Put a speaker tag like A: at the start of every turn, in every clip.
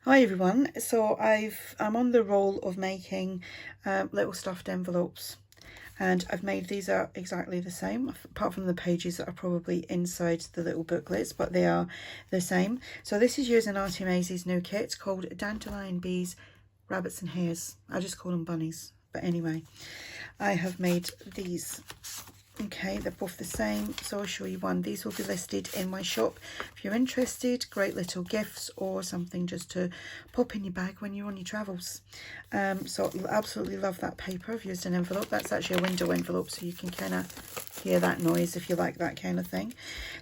A: Hi everyone, so I'm on the roll of making little stuffed envelopes, and I've made these are exactly the same, apart from the pages that are probably inside the little booklets, but they are the same. So this is using ARTYmaze's new kit called Dandelion, Bees, Rabbits and Hares. I just call them bunnies, but anyway, I have made these. Okay, they're both the same, so I'll show you one. These will be listed in my shop if you're interested. Great little gifts or something just to pop in your bag when you're on your travels. So absolutely love that paper. I've used an envelope. That's actually a window envelope, so you can kind of hear that noise if you like that kind of thing.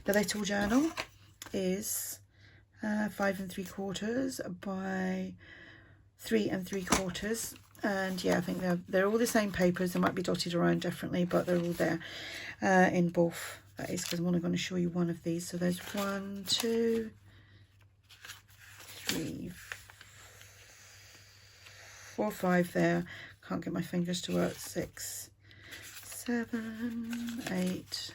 A: The little journal is 5 3/4 by 3 3/4. And yeah, I think they're all the same papers. They might be dotted around differently, but they're all there in both. That is because I'm only going to show you one of these. So there's 1, 2, 3, 4, 5 there. Can't get my fingers to work. 6, 7, 8,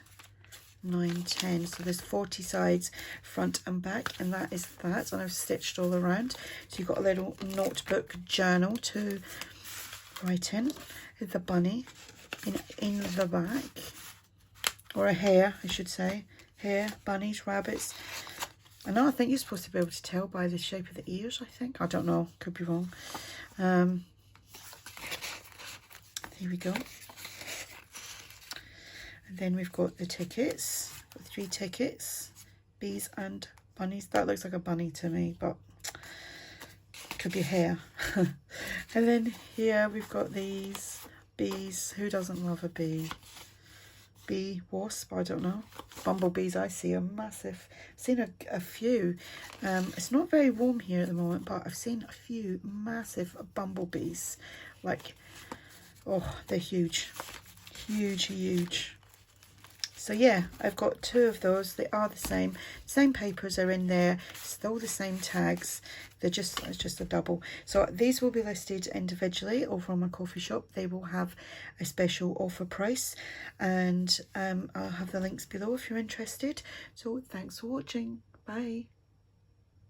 A: 9, 10. So there's 40 sides, front and back, and that is that. And I've stitched all around. So you've got a little notebook journal to write in. The bunny in the back, or a hare, I should say. Hare, bunnies, rabbits. I know, I think you're supposed to be able to tell by the shape of the ears, I think. I don't know, could be wrong. Here we go. And then we've got the tickets, 3 tickets, bees and bunnies. That looks like a bunny to me, but could be a hare. And then here we've got these bees. Who doesn't love a bee? Bee, wasp, I don't know. Bumblebees, I see are massive. I've seen a few. It's not very warm here at the moment, but I've seen a few massive bumblebees. Like, oh, they're huge. Huge, huge. So yeah, I've got 2 of those. They are the same papers are in there. It's all the same tags. It's just a double. So these will be listed individually over on my KoFi Shop. They will have a special offer price, and I'll have the links below if you're interested. So thanks for watching. Bye.